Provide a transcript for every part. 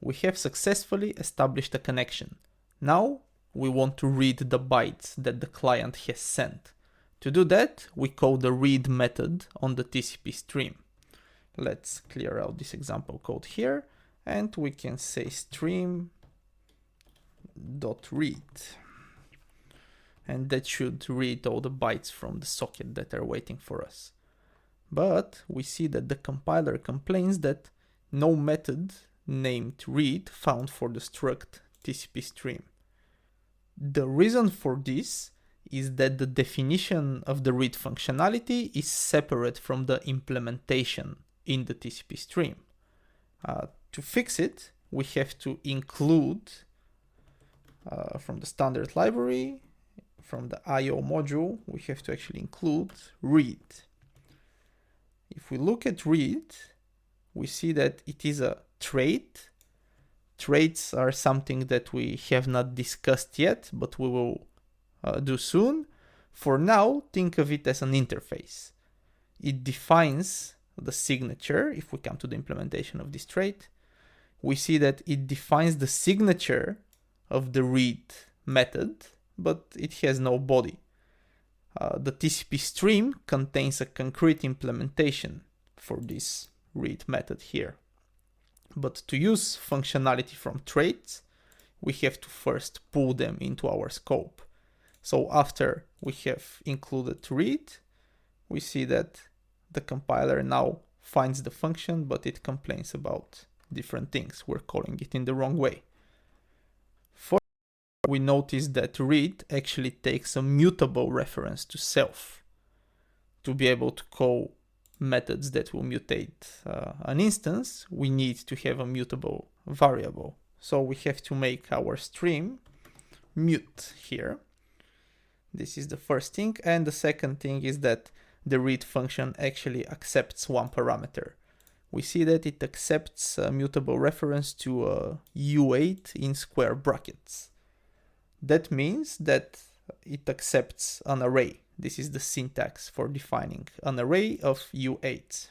we have successfully established a connection. Now we want to read the bytes that the client has sent. To do that, we call the read method on the TCP stream. Let's clear out this example code here, and we can say stream.read. And that should read all the bytes from the socket that are waiting for us. But we see that the compiler complains that no method named read found for the struct TCP stream. The reason for this is that the definition of the read functionality is separate from the implementation in the TCP stream. To fix it, we have to include from the standard library, from the IO module, we have to actually include read. If we look at read, we see that it is a trait. Traits are something that we have not discussed yet, but we will do soon. For now, think of it as an interface. It defines the signature. If we come to the implementation of this trait, we see that it defines the signature of the read method, but it has no body. The TCP stream contains a concrete implementation for this read method here. But to use functionality from traits, we have to first pull them into our scope. So after we have included read, we see that the compiler now finds the function, but it complains about different things. We're calling it in the wrong way. We notice that read actually takes a mutable reference to self. To be able to call methods that will mutate an instance, we need to have a mutable variable. So we have to make our stream mute here. This is the first thing. And the second thing is that the read function actually accepts one parameter. We see that it accepts a mutable reference to U8 in square brackets. That means that it accepts an array. This is the syntax for defining an array of U8s.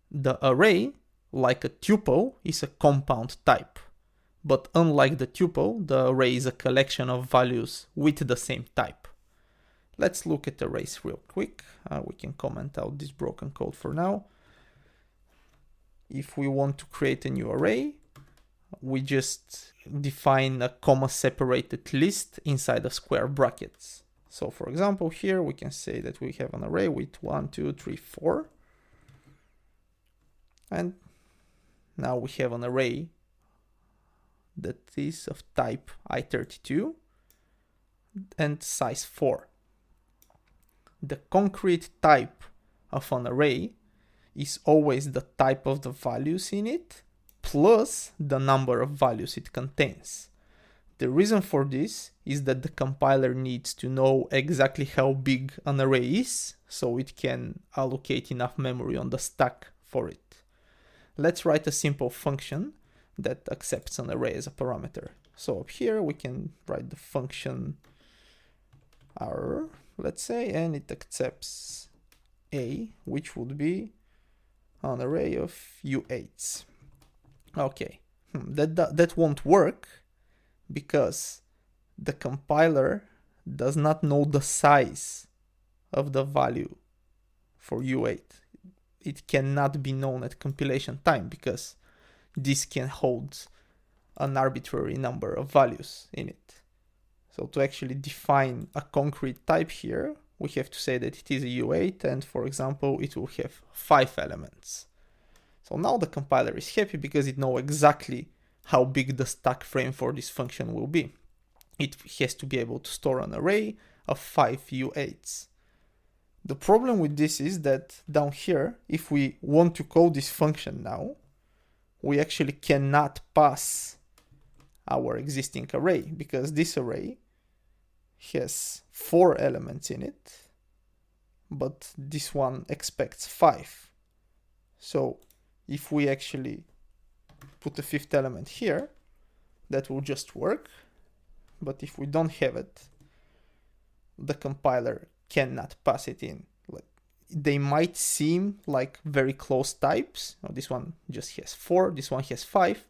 The array, like a tuple, is a compound type. But unlike the tuple, the array is a collection of values with the same type. Let's look at arrays real quick. We can comment out this broken code for now. If we want to create a new array, we just define a comma-separated list inside of square brackets. So for example, here we can say that we have an array with 1, 2, 3, 4. And now we have an array that is of type i32 and size 4. The concrete type of an array is always the type of the values in it plus the number of values it contains. The reason for this is that the compiler needs to know exactly how big an array is so it can allocate enough memory on the stack for it. Let's write a simple function that accepts an array as a parameter. So up here we can write the function arr, let's say, and it accepts a, which would be an array of U8s. Okay, that won't work because the compiler does not know the size of the value for U8. It cannot be known at compilation time because this can hold an arbitrary number of values in it. So to actually define a concrete type here, we have to say that it is a U8 and, for example, it will have 5 elements. So now the compiler is happy because it knows exactly how big the stack frame for this function will be. It has to be able to store an array of 5 U8s. The problem with this is that down here, if we want to call this function now, we actually cannot pass our existing array because this array has 4 elements in it, but this one expects 5. So if we actually put a 5th element here, that will just work. But if we don't have it, the compiler cannot pass it in. They might seem like very close types. This one just has 4, this one has 5,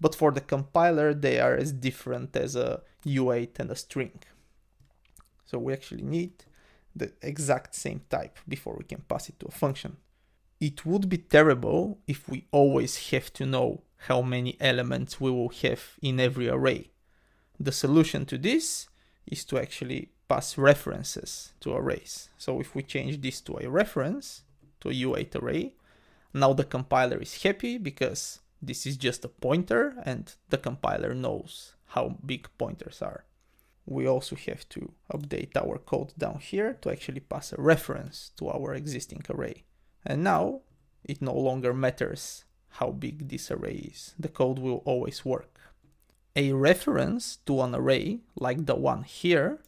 but for the compiler, they are as different as a U8 and a string. So we actually need the exact same type before we can pass it to a function. It would be terrible if we always have to know how many elements we will have in every array. The solution to this is to actually pass references to arrays. So if we change this to a reference, to a U8 array, now the compiler is happy because this is just a pointer and the compiler knows how big pointers are. We also have to update our code down here to actually pass a reference to our existing array. And now it no longer matters how big this array is. The code will always work. A reference to an array, like the one here,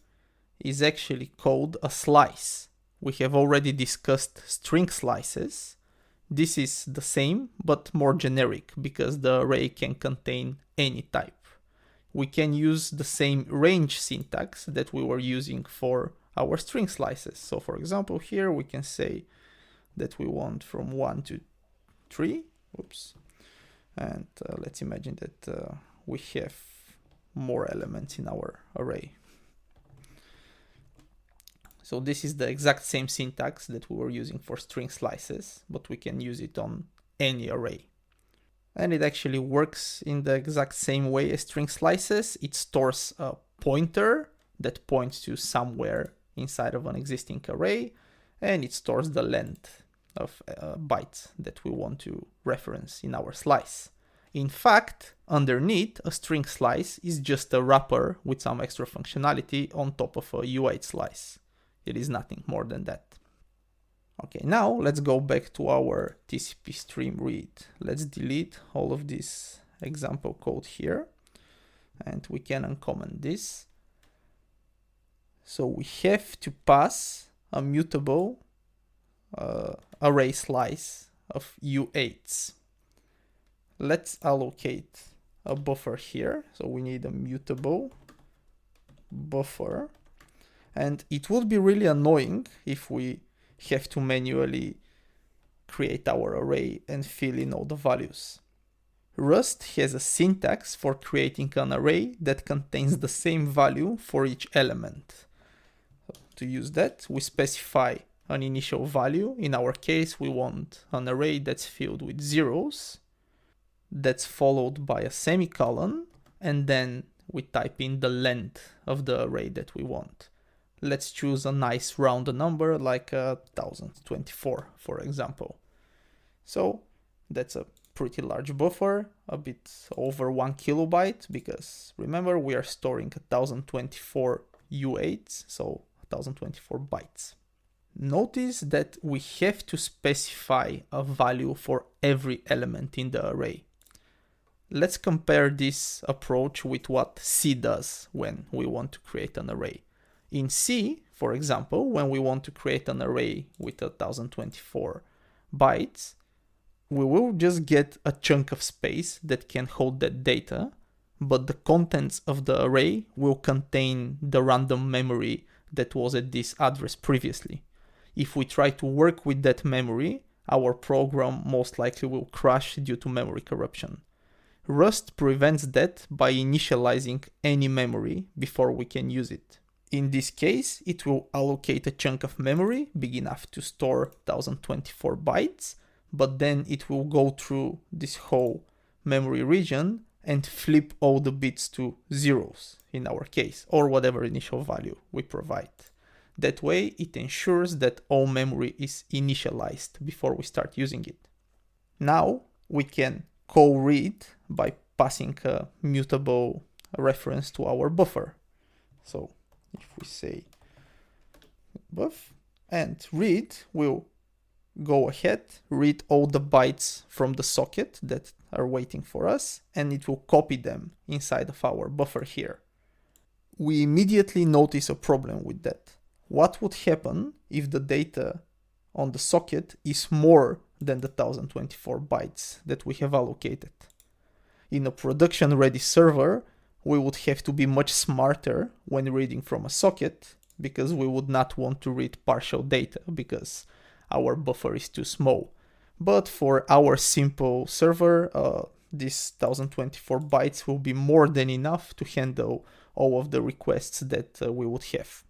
is actually called a slice. We have already discussed string slices. This is the same, but more generic, because the array can contain any type. We can use the same range syntax that we were using for our string slices. So for example, here we can say that we want from 1 to 3. Oops. And let's imagine that we have more elements in our array. So this is the exact same syntax that we were using for string slices, but we can use it on any array. And it actually works in the exact same way as string slices. It stores a pointer that points to somewhere inside of an existing array, and it stores the length of bytes that we want to reference in our slice. In fact, underneath, a string slice is just a wrapper with some extra functionality on top of a U8 slice. It is nothing more than that. Okay, now let's go back to our TCP stream read. Let's delete all of this example code here, and we can uncomment this. So we have to pass a mutable array slice of U8s. Let's allocate a buffer here. So we need a mutable buffer. And it would be really annoying if we have to manually create our array and fill in all the values. Rust has a syntax for creating an array that contains the same value for each element. So to use that, we specify an initial value. In our case, we want an array that's filled with zeros, that's followed by a semicolon, and then we type in the length of the array that we want. Let's choose a nice round number like 1024, for example. So that's a pretty large buffer, a bit over 1 kilobyte, because remember we are storing 1024 U8s, so 1024 bytes. Notice that we have to specify a value for every element in the array. Let's compare this approach with what C does when we want to create an array. In C, for example, when we want to create an array with 1024 bytes, we will just get a chunk of space that can hold that data, but the contents of the array will contain the random memory that was at this address previously. If we try to work with that memory, our program most likely will crash due to memory corruption. Rust prevents that by initializing any memory before we can use it. In this case, it will allocate a chunk of memory big enough to store 1024 bytes, but then it will go through this whole memory region and flip all the bits to zeros in our case, or whatever initial value we provide. That way, it ensures that all memory is initialized before we start using it. Now, we can co-read by passing a mutable reference to our buffer. So if we say buff and read will go ahead, read all the bytes from the socket that are waiting for us, and it will copy them inside of our buffer here. We immediately notice a problem with that. What would happen if the data on the socket is more than the 1024 bytes that we have allocated? In a production-ready server, we would have to be much smarter when reading from a socket, because we would not want to read partial data because our buffer is too small. But for our simple server, These 1024 bytes will be more than enough to handle all of the requests that we would have.